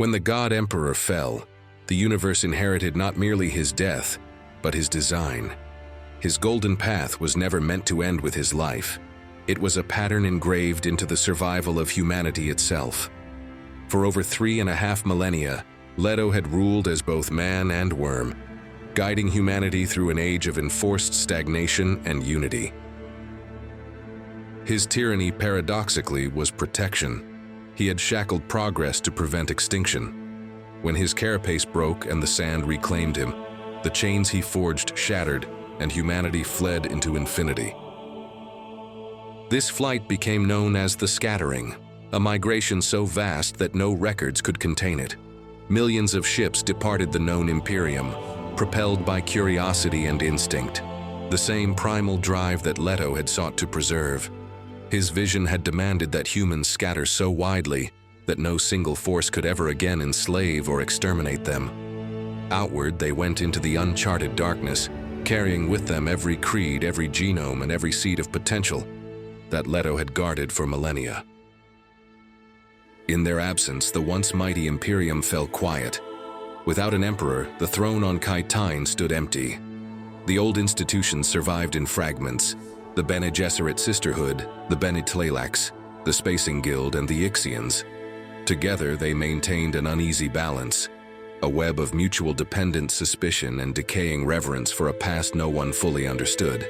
When the God Emperor fell, the universe inherited not merely his death, but his design. His golden path was never meant to end with his life. It was a pattern engraved into the survival of humanity itself. For over 3.5 millennia, Leto had ruled as both man and worm, guiding humanity through an age of enforced stagnation and unity. His tyranny, paradoxically, was protection. He had shackled progress to prevent extinction. When his carapace broke and the sand reclaimed him, the chains he forged shattered, and humanity fled into infinity. This flight became known as the Scattering, a migration so vast that no records could contain it. Millions of ships departed the known Imperium, propelled by curiosity and instinct, the same primal drive that Leto had sought to preserve. His vision had demanded that humans scatter so widely that no single force could ever again enslave or exterminate them. Outward, they went into the uncharted darkness, carrying with them every creed, every genome, and every seed of potential that Leto had guarded for millennia. In their absence, the once mighty Imperium fell quiet. Without an emperor, the throne on Kaitine stood empty. The old institutions survived in fragments: the Bene Gesserit sisterhood, the Bene Tleilaxu, the Spacing Guild, and the Ixians. Together, they maintained an uneasy balance, a web of mutual dependent suspicion and decaying reverence for a past no one fully understood.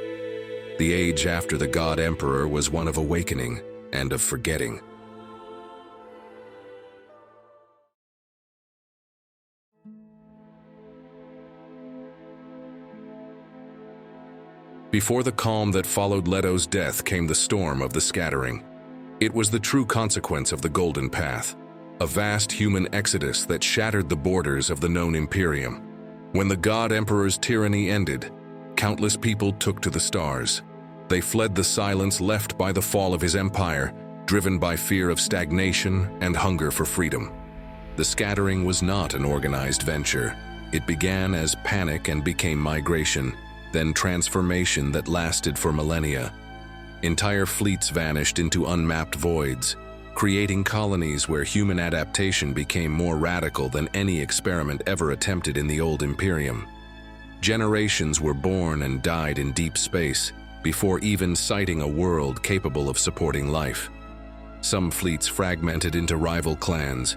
The age after the God Emperor was one of awakening and of forgetting. Before the calm that followed Leto's death came the storm of the Scattering. It was the true consequence of the Golden Path, a vast human exodus that shattered the borders of the known Imperium. When the God Emperor's tyranny ended, countless people took to the stars. They fled the silence left by the fall of his empire, driven by fear of stagnation and hunger for freedom. The Scattering was not an organized venture. It began as panic and became migration, then transformation that lasted for millennia. Entire fleets vanished into unmapped voids, creating colonies where human adaptation became more radical than any experiment ever attempted in the old Imperium. Generations were born and died in deep space before even sighting a world capable of supporting life. Some fleets fragmented into rival clans.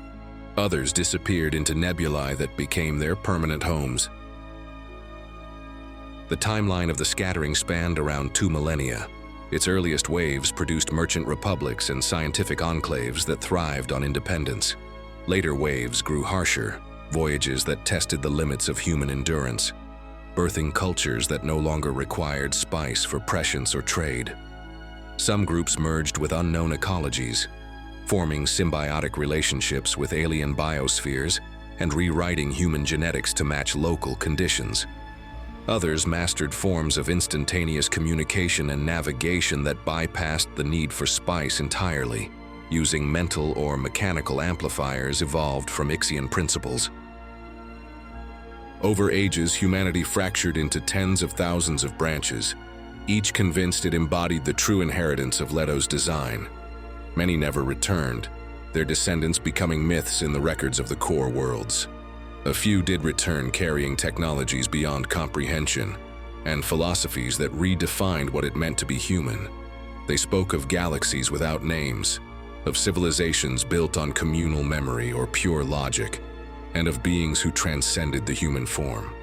Others disappeared into nebulae that became their permanent homes. The timeline of the Scattering spanned around 2 millennia. Its earliest waves produced merchant republics and scientific enclaves that thrived on independence. Later waves grew harsher, voyages that tested the limits of human endurance, birthing cultures that no longer required spice for prescience or trade. Some groups merged with unknown ecologies, forming symbiotic relationships with alien biospheres and rewriting human genetics to match local conditions. Others mastered forms of instantaneous communication and navigation that bypassed the need for spice entirely, using mental or mechanical amplifiers evolved from Ixian principles. Over ages, humanity fractured into tens of thousands of branches, each convinced it embodied the true inheritance of Leto's design. Many never returned, their descendants becoming myths in the records of the core worlds. A few did return carrying technologies beyond comprehension and philosophies that redefined what it meant to be human. They spoke of galaxies without names, of civilizations built on communal memory or pure logic, and of beings who transcended the human form.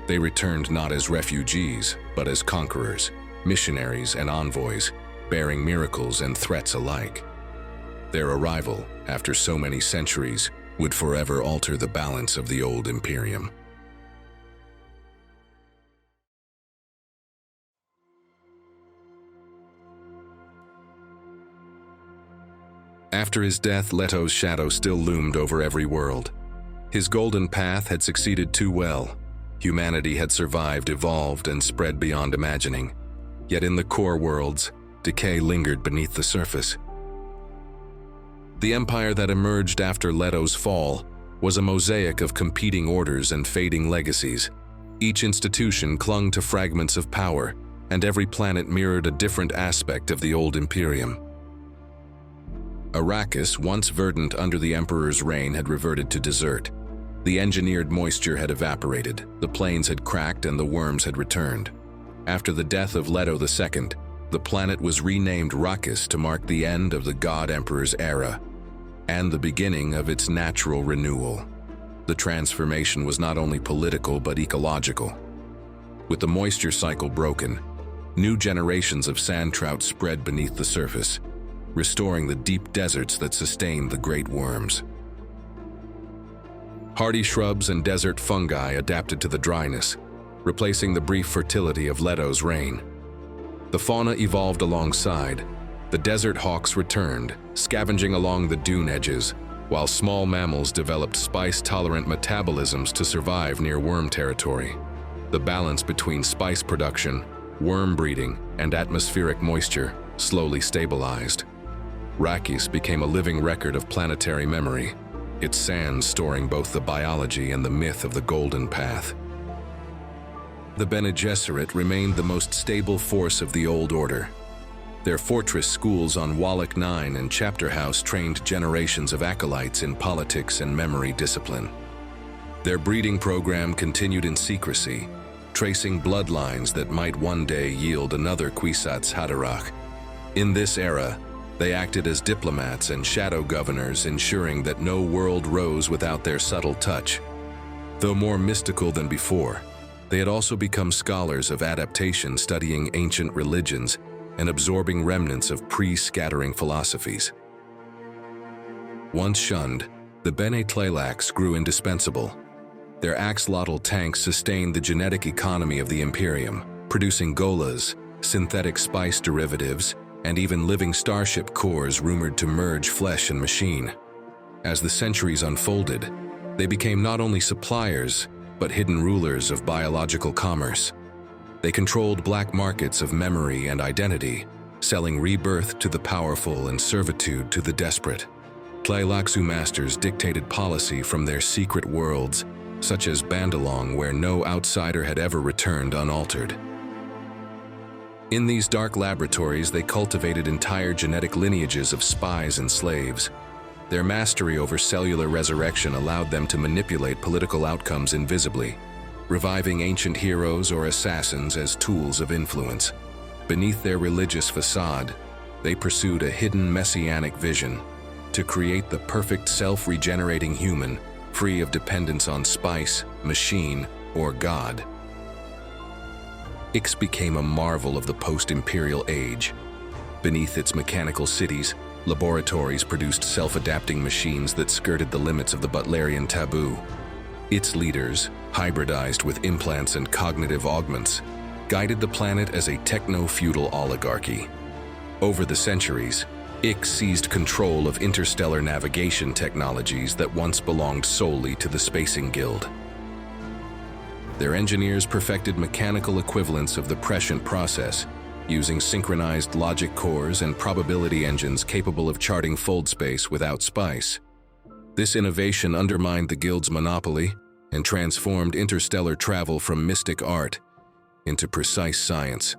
They returned not as refugees, but as conquerors, missionaries, and envoys, bearing miracles and threats alike. Their arrival, after so many centuries, would forever alter the balance of the old Imperium. After his death, Leto's shadow still loomed over every world. His golden path had succeeded too well. Humanity had survived, evolved, and spread beyond imagining. Yet in the core worlds, decay lingered beneath the surface. The empire that emerged after Leto's fall was a mosaic of competing orders and fading legacies. Each institution clung to fragments of power, and every planet mirrored a different aspect of the old Imperium. Arrakis, once verdant under the Emperor's reign, had reverted to desert. The engineered moisture had evaporated, the plains had cracked, and the worms had returned. After the death of Leto II, the planet was renamed Arrakis to mark the end of the God Emperor's era and the beginning of its natural renewal. The transformation was not only political but ecological. With the moisture cycle broken, new generations of sand trout spread beneath the surface, restoring the deep deserts that sustained the great worms. Hardy shrubs and desert fungi adapted to the dryness, replacing the brief fertility of Leto's reign. The fauna evolved alongside. The desert hawks returned, scavenging along the dune edges, while small mammals developed spice-tolerant metabolisms to survive near worm territory. The balance between spice production, worm breeding, and atmospheric moisture slowly stabilized. Arrakis became a living record of planetary memory, its sands storing both the biology and the myth of the Golden Path. The Bene Gesserit remained the most stable force of the Old Order. Their fortress schools on Wallach 9 and Chapter House trained generations of acolytes in politics and memory discipline. Their breeding program continued in secrecy, tracing bloodlines that might one day yield another Kwisatz Haderach. In this era, they acted as diplomats and shadow governors, ensuring that no world rose without their subtle touch. Though more mystical than before, they had also become scholars of adaptation, studying ancient religions and absorbing remnants of pre-scattering philosophies. Once shunned, the Bene Tleilaxu grew indispensable. Their axolotl tanks sustained the genetic economy of the Imperium, producing golas, synthetic spice derivatives, and even living starship cores rumored to merge flesh and machine. As the centuries unfolded, they became not only suppliers, but hidden rulers of biological commerce. They controlled black markets of memory and identity, selling rebirth to the powerful and servitude to the desperate. Tleilaxu masters dictated policy from their secret worlds, such as Bandalong, where no outsider had ever returned unaltered. In these dark laboratories, they cultivated entire genetic lineages of spies and slaves. Their mastery over cellular resurrection allowed them to manipulate political outcomes invisibly, reviving ancient heroes or assassins as tools of influence. Beneath their religious facade, they pursued a hidden messianic vision: to create the perfect self-regenerating human, free of dependence on spice, machine, or God. Ix became a marvel of the post-imperial age. Beneath its mechanical cities, laboratories produced self-adapting machines that skirted the limits of the Butlerian taboo. Its leaders, hybridized with implants and cognitive augments, guided the planet as a techno-feudal oligarchy. Over the centuries, Ix seized control of interstellar navigation technologies that once belonged solely to the Spacing Guild. Their engineers perfected mechanical equivalents of the prescient process, using synchronized logic cores and probability engines capable of charting fold space without spice. This innovation undermined the Guild's monopoly and transformed interstellar travel from mystic art into precise science.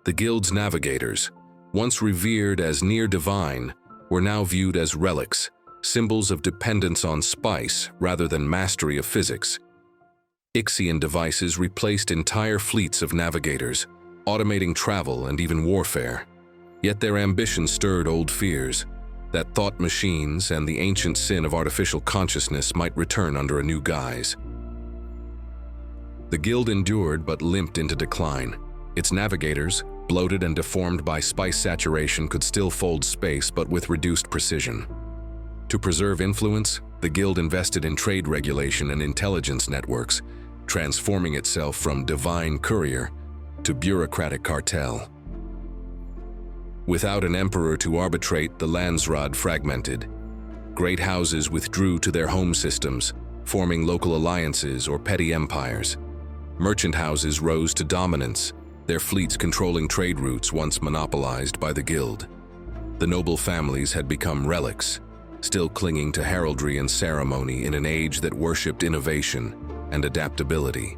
The Guild's navigators, once revered as near divine, were now viewed as relics, symbols of dependence on spice rather than mastery of physics. Ixian devices replaced entire fleets of navigators, automating travel and even warfare. Yet their ambition stirred old fears, that thought machines and the ancient sin of artificial consciousness might return under a new guise. The Guild endured but limped into decline. Its navigators, bloated and deformed by spice saturation, could still fold space but with reduced precision. To preserve influence, the Guild invested in trade regulation and intelligence networks, transforming itself from divine courier to bureaucratic cartel. Without an emperor to arbitrate, the Landsraad fragmented. Great houses withdrew to their home systems, forming local alliances or petty empires. Merchant houses rose to dominance, their fleets controlling trade routes once monopolized by the Guild. The noble families had become relics, still clinging to heraldry and ceremony in an age that worshipped innovation and adaptability.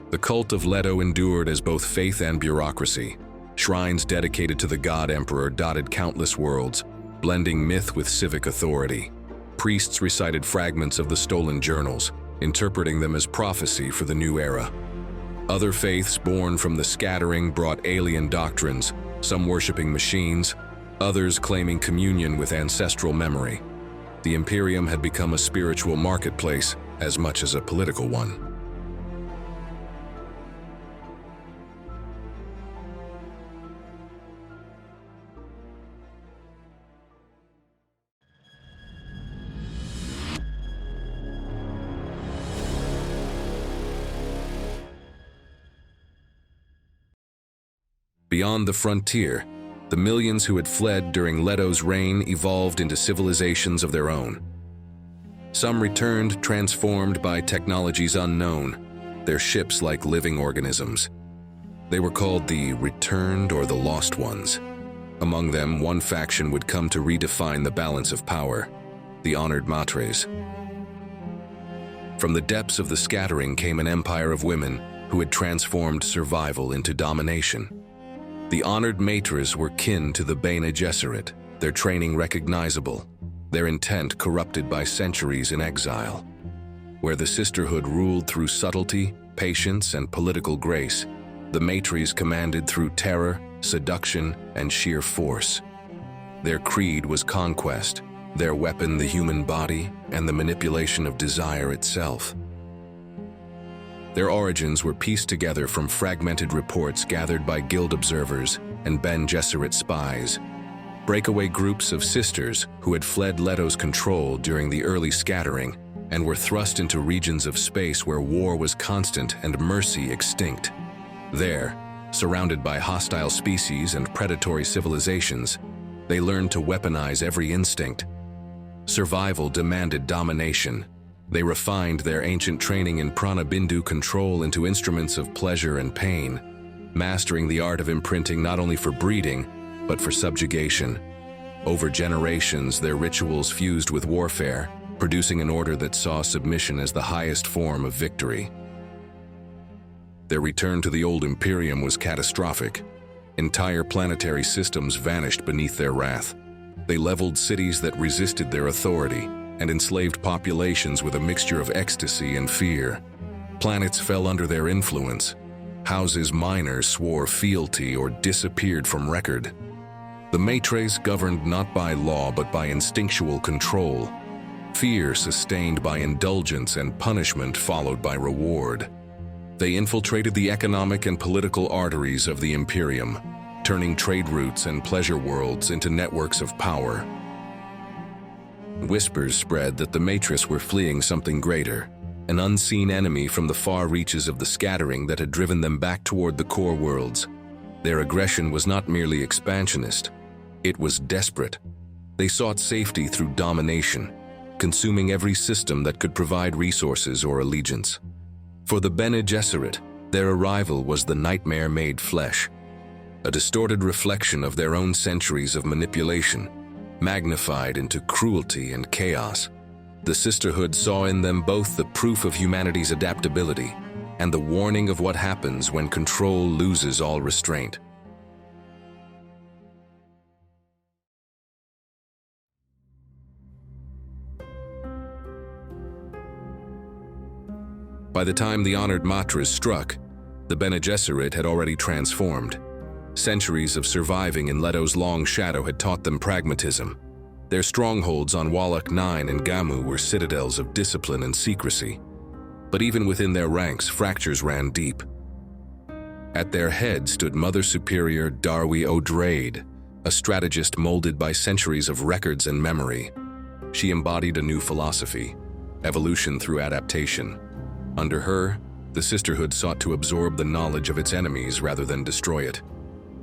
The cult of Leto endured as both faith and bureaucracy, Shrines dedicated to the God Emperor dotted countless worlds, blending myth with civic authority. Priests recited fragments of the stolen journals, interpreting them as prophecy for the new era. Other faiths born from the scattering brought alien doctrines, some worshipping machines, others claiming communion with ancestral memory. The Imperium had become a spiritual marketplace as much as a political one. Beyond the frontier, the millions who had fled during Leto's reign evolved into civilizations of their own. Some returned transformed by technologies unknown, their ships like living organisms. They were called the Returned or the Lost Ones. Among them, one faction would come to redefine the balance of power, the honored Matres. From the depths of the scattering came an empire of women who had transformed survival into domination. The honored Matres were kin to the Bene Gesserit, their training recognizable, their intent corrupted by centuries in exile. Where the sisterhood ruled through subtlety, patience, and political grace, the Matres commanded through terror, seduction, and sheer force. Their creed was conquest, their weapon the human body and the manipulation of desire itself. Their origins were pieced together from fragmented reports gathered by guild observers and Bene Gesserit spies, breakaway groups of sisters who had fled Leto's control during the early scattering and were thrust into regions of space where war was constant and mercy extinct. There, surrounded by hostile species and predatory civilizations, they learned to weaponize every instinct. Survival demanded domination. They refined their ancient training in prana bindu control into instruments of pleasure and pain, mastering the art of imprinting not only for breeding, but for subjugation. Over generations, their rituals fused with warfare, producing an order that saw submission as the highest form of victory. Their return to the old Imperium was catastrophic. Entire planetary systems vanished beneath their wrath. They leveled cities that resisted their authority, and enslaved populations with a mixture of ecstasy and fear. Planets fell under their influence. Houses miners swore fealty or disappeared from record. The Matres governed not by law but by instinctual control. Fear sustained by indulgence and punishment followed by reward. They infiltrated the economic and political arteries of the Imperium, turning trade routes and pleasure worlds into networks of power. Whispers spread that the Matres were fleeing something greater, an unseen enemy from the far reaches of the scattering that had driven them back toward the core worlds. Their aggression was not merely expansionist, it was desperate. They sought safety through domination, consuming every system that could provide resources or allegiance. For the Bene Gesserit, their arrival was the nightmare made flesh, a distorted reflection of their own centuries of manipulation, magnified into cruelty and chaos. The sisterhood saw in them both the proof of humanity's adaptability and the warning of what happens when control loses all restraint. By the time the honored Matres struck, the Bene Gesserit had already transformed. Centuries of surviving in Leto's long shadow had taught them pragmatism. Their strongholds on Wallach 9 and Gamu were citadels of discipline and secrecy. But even within their ranks, fractures ran deep. At their head stood Mother Superior Darwi O'Drade, a strategist molded by centuries of records and memory. She embodied a new philosophy, evolution through adaptation. Under her, the sisterhood sought to absorb the knowledge of its enemies rather than destroy it.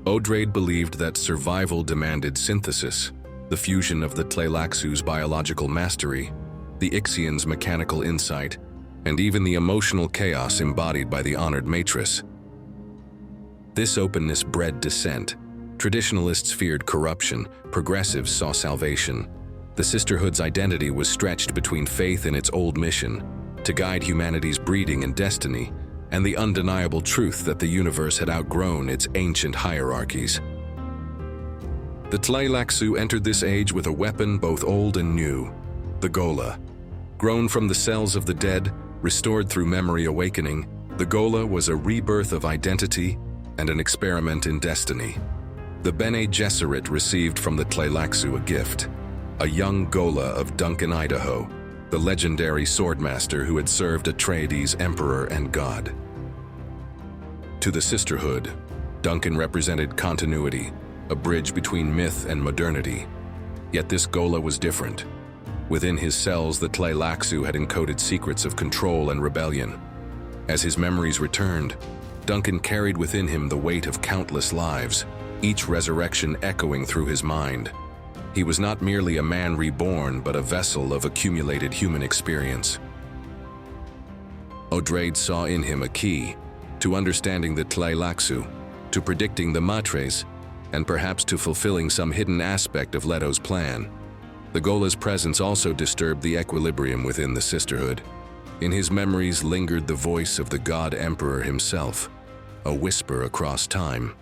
O'Drade believed that survival demanded synthesis, the fusion of the Tleilaxu's biological mastery, the Ixian's mechanical insight, and even the emotional chaos embodied by the honored Matres. This openness bred dissent. Traditionalists feared corruption, progressives saw salvation. The sisterhood's identity was stretched between faith in its old mission, to guide humanity's breeding and destiny, and the undeniable truth that the universe had outgrown its ancient hierarchies. The Tleilaxu entered this age with a weapon both old and new, the Gola. Grown from the cells of the dead, restored through memory awakening, the Gola was a rebirth of identity and an experiment in destiny. The Bene Gesserit received from the Tleilaxu a gift, a young Gola of Duncan, Idaho, the legendary swordmaster who had served Atreides emperor and god. To the sisterhood, Duncan represented continuity, a bridge between myth and modernity. Yet this Gola was different. Within his cells, the Tleilaxu had encoded secrets of control and rebellion. As his memories returned, Duncan carried within him the weight of countless lives, each resurrection echoing through his mind. He was not merely a man reborn, but a vessel of accumulated human experience. Odrade saw in him a key to understanding the Tleilaxu, to predicting the Matres, and perhaps to fulfilling some hidden aspect of Leto's plan. The Gola's presence also disturbed the equilibrium within the sisterhood. In his memories lingered the voice of the God Emperor himself, a whisper across time.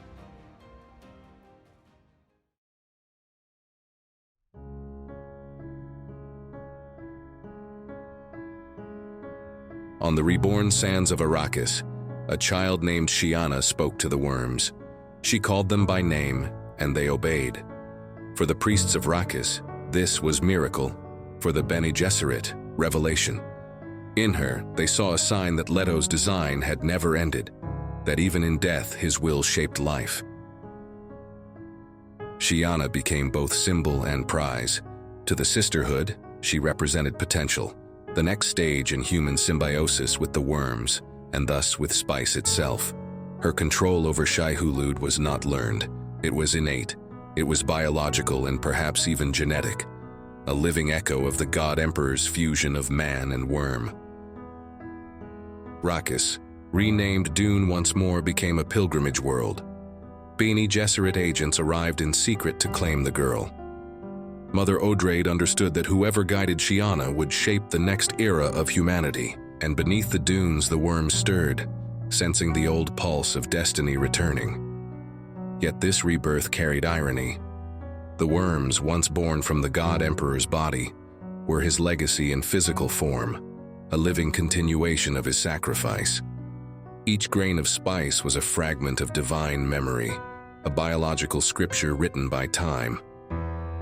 On the reborn sands of Arrakis, a child named Sheeana spoke to the worms. She called them by name, and they obeyed. For the priests of Arrakis, this was miracle. For the Bene Gesserit, revelation. In her, they saw a sign that Leto's design had never ended, that even in death his will shaped life. Sheeana became both symbol and prize. To the sisterhood, she represented potential, the next stage in human symbiosis with the worms, and thus with spice itself. Her control over Shai-Hulud was not learned. It was innate. It was biological and perhaps even genetic, a living echo of the God Emperor's fusion of man and worm. Arrakis, renamed Dune once more, became a pilgrimage world. Bene Gesserit agents arrived in secret to claim the girl. Mother Odrade understood that whoever guided Sheeana would shape the next era of humanity, and beneath the dunes the worms stirred, sensing the old pulse of destiny returning. Yet this rebirth carried irony. The worms, once born from the God Emperor's body, were his legacy in physical form, a living continuation of his sacrifice. Each grain of spice was a fragment of divine memory, a biological scripture written by time.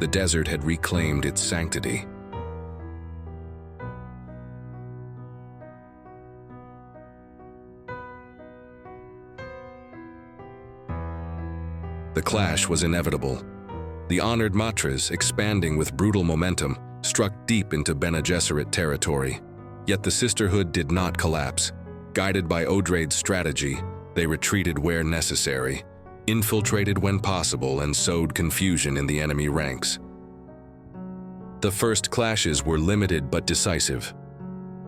The desert had reclaimed its sanctity. The clash was inevitable. The honored Matres, expanding with brutal momentum, struck deep into Bene Gesserit territory. Yet the sisterhood did not collapse. Guided by Odrade's strategy, they retreated where necessary, infiltrated when possible, and sowed confusion in the enemy ranks. The first clashes were limited but decisive.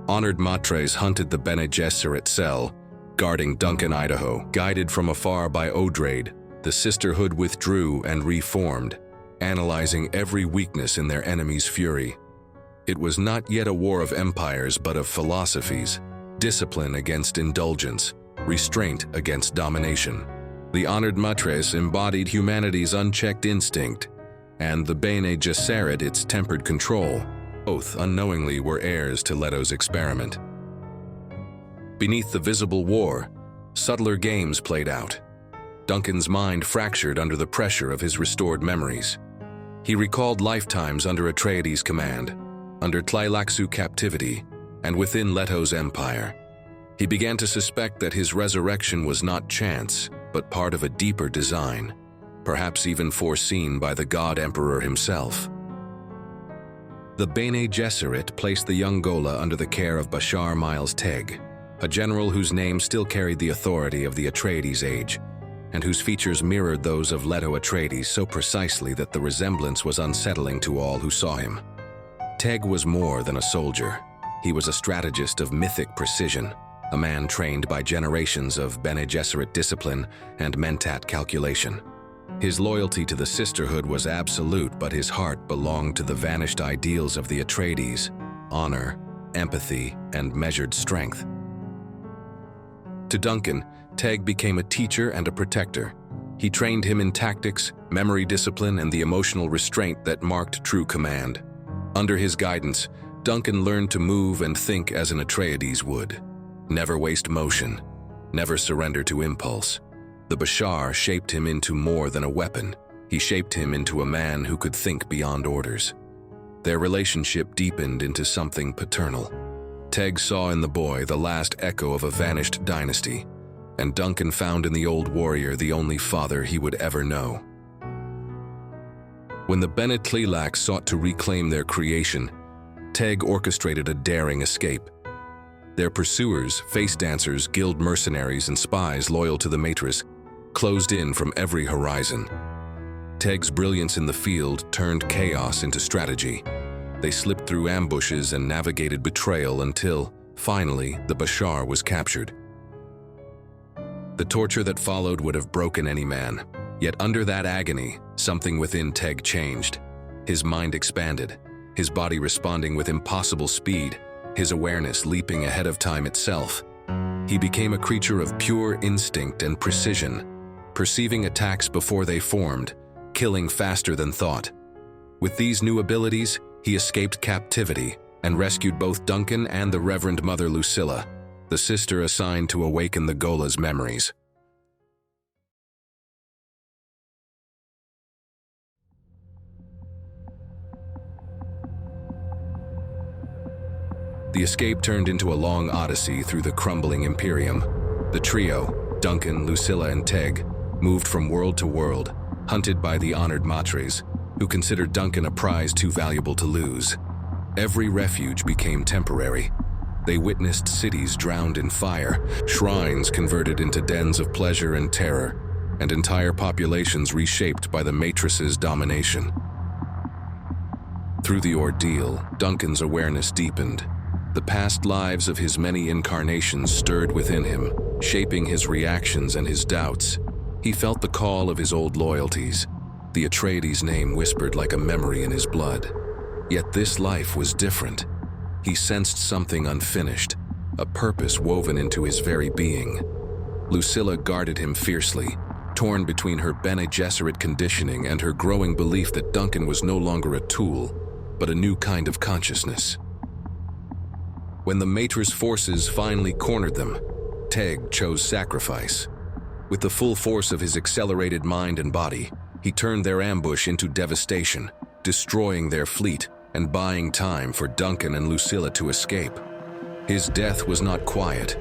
Honored Matres hunted the Bene Gesserit cell, guarding Duncan, Idaho. Guided from afar by Odrade, the sisterhood withdrew and reformed, analyzing every weakness in their enemy's fury. It was not yet a war of empires, but of philosophies, discipline against indulgence, restraint against domination. The honored Matres embodied humanity's unchecked instinct, and the Bene Gesserit its tempered control. Both unknowingly were heirs to Leto's experiment. Beneath the visible war, subtler games played out. Duncan's mind fractured under the pressure of his restored memories. He recalled lifetimes under Atreides' command, under Tleilaxu captivity, and within Leto's empire. He began to suspect that his resurrection was not chance, but part of a deeper design, perhaps even foreseen by the God Emperor himself. The Bene Gesserit placed the young Gola under the care of Bashar Miles Teg, a general whose name still carried the authority of the Atreides age, and whose features mirrored those of Leto Atreides so precisely that the resemblance was unsettling to all who saw him. Teg was more than a soldier. He was a strategist of mythic precision, a man trained by generations of Bene Gesserit discipline and mentat calculation. His loyalty to the sisterhood was absolute, but his heart belonged to the vanished ideals of the Atreides: honor, empathy, and measured strength. To Duncan, Teg became a teacher and a protector. He trained him in tactics, memory discipline, and the emotional restraint that marked true command. Under his guidance, Duncan learned to move and think as an Atreides would. Never waste motion, never surrender to impulse. The Bashar shaped him into more than a weapon. He shaped him into a man who could think beyond orders. Their relationship deepened into something paternal. Teg saw in the boy the last echo of a vanished dynasty, and Duncan found in the old warrior the only father he would ever know. When the Bene Tleilaxu sought to reclaim their creation, Teg orchestrated a daring escape. Their pursuers, face dancers, guild mercenaries, and spies loyal to the Matres, closed in from every horizon. Teg's brilliance in the field turned chaos into strategy. They slipped through ambushes and navigated betrayal until, finally, the Bashar was captured. The torture that followed would have broken any man. Yet under that agony, something within Teg changed. His mind expanded, his body responding with impossible speed, his awareness leaping ahead of time itself. He became a creature of pure instinct and precision, perceiving attacks before they formed, killing faster than thought. With these new abilities, he escaped captivity and rescued both Duncan and the Reverend Mother Lucilla, the sister assigned to awaken the Gola's memories. The escape turned into a long odyssey through the crumbling Imperium. The trio, Duncan, Lucilla, and Teg, moved from world to world, hunted by the honored Matres, who considered Duncan a prize too valuable to lose. Every refuge became temporary. They witnessed cities drowned in fire, shrines converted into dens of pleasure and terror, and entire populations reshaped by the Matres' domination. Through the ordeal, Duncan's awareness deepened. The past lives of his many incarnations stirred within him, shaping his reactions and his doubts. He felt the call of his old loyalties. The Atreides name whispered like a memory in his blood. Yet this life was different. He sensed something unfinished, a purpose woven into his very being. Lucilla guarded him fiercely, torn between her Bene Gesserit conditioning and her growing belief that Duncan was no longer a tool, but a new kind of consciousness. When the Matres' forces finally cornered them, Teg chose sacrifice. With the full force of his accelerated mind and body, he turned their ambush into devastation, destroying their fleet and buying time for Duncan and Lucilla to escape. His death was not quiet.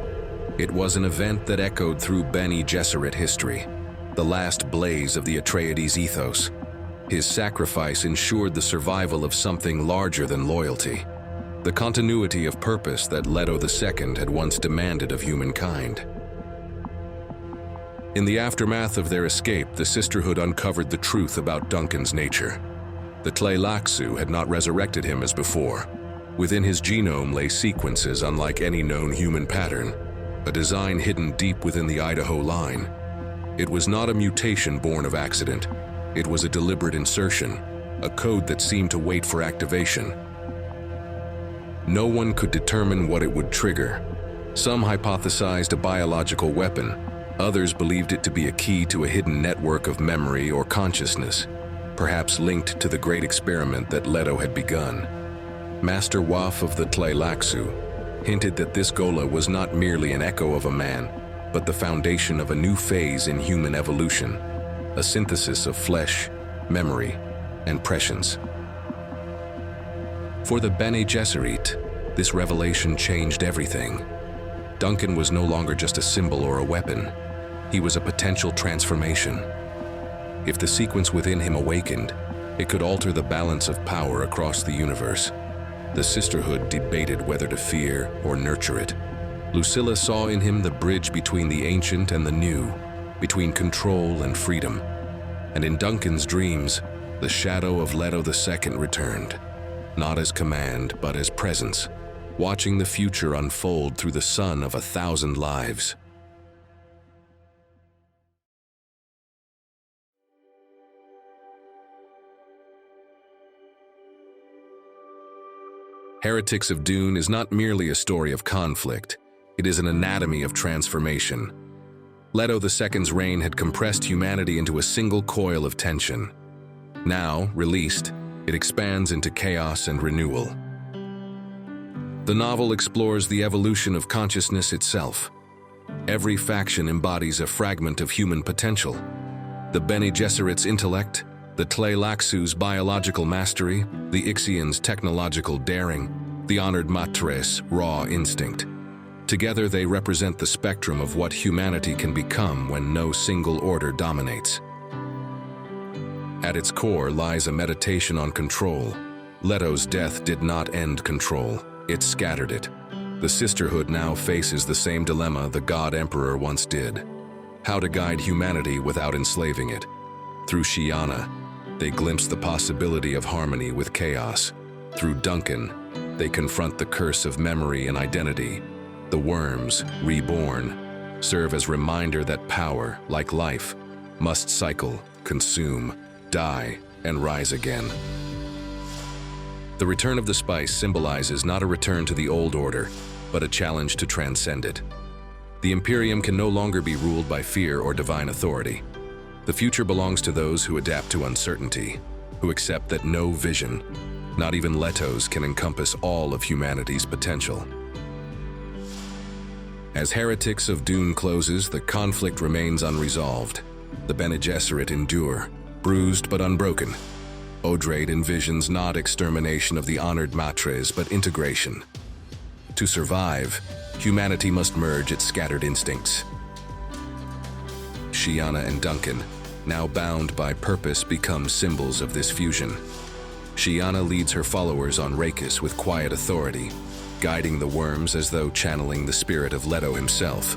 It was an event that echoed through Bene Gesserit history, the last blaze of the Atreides ethos. His sacrifice ensured the survival of something larger than loyalty, the continuity of purpose that Leto II had once demanded of humankind. In the aftermath of their escape, the Sisterhood uncovered the truth about Duncan's nature. The Tleilaxu had not resurrected him as before. Within his genome lay sequences unlike any known human pattern, a design hidden deep within the Idaho line. It was not a mutation born of accident. It was a deliberate insertion, a code that seemed to wait for activation. No one could determine what it would trigger. Some hypothesized a biological weapon. Others believed it to be a key to a hidden network of memory or consciousness, perhaps linked to the great experiment that Leto had begun. Master Waf of the Tleilaxu hinted that this Gola was not merely an echo of a man, but the foundation of a new phase in human evolution, a synthesis of flesh, memory, and prescience. For the Bene Gesserit, this revelation changed everything. Duncan was no longer just a symbol or a weapon. He was a potential transformation. If the sequence within him awakened, it could alter the balance of power across the universe. The Sisterhood debated whether to fear or nurture it. Lucilla saw in him the bridge between the ancient and the new, between control and freedom. And in Duncan's dreams, the shadow of Leto II returned, not as command, but as presence, watching the future unfold through the sun of 1,000 lives. Heretics of Dune is not merely a story of conflict. It is an anatomy of transformation. Leto II's reign had compressed humanity into a single coil of tension. Now, released, it expands into chaos and renewal. The novel explores the evolution of consciousness itself. Every faction embodies a fragment of human potential. The Bene Gesserit's intellect, the Tleilaxu's biological mastery, the Ixian's technological daring, the honored Matres' raw instinct. Together they represent the spectrum of what humanity can become when no single order dominates. At its core lies a meditation on control. Leto's death did not end control, it scattered it. The Sisterhood now faces the same dilemma the God Emperor once did: how to guide humanity without enslaving it. Through Sheeana, they glimpse the possibility of harmony with chaos. Through Duncan, they confront the curse of memory and identity. The worms, reborn, serve as reminder that power, like life, must cycle, consume, die, and rise again. The return of the spice symbolizes not a return to the old order, but a challenge to transcend it. The Imperium can no longer be ruled by fear or divine authority. The future belongs to those who adapt to uncertainty, who accept that no vision, not even Leto's, can encompass all of humanity's potential. As Heretics of Dune closes, the conflict remains unresolved. The Bene Gesserit endure, bruised but unbroken. Odrade envisions not extermination of the honored Matres, but integration. To survive, humanity must merge its scattered instincts. Sheeana and Duncan, now bound by purpose, become symbols of this fusion. Sheeana leads her followers on Rakis with quiet authority, guiding the worms as though channeling the spirit of Leto himself.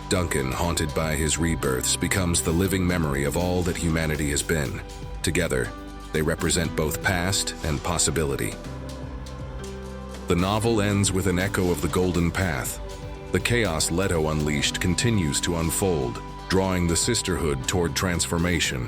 Duncan, haunted by his rebirths, becomes the living memory of all that humanity has been. Together, they represent both past and possibility. The novel ends with an echo of the Golden Path. The chaos Leto unleashed continues to unfold, drawing the Sisterhood toward transformation.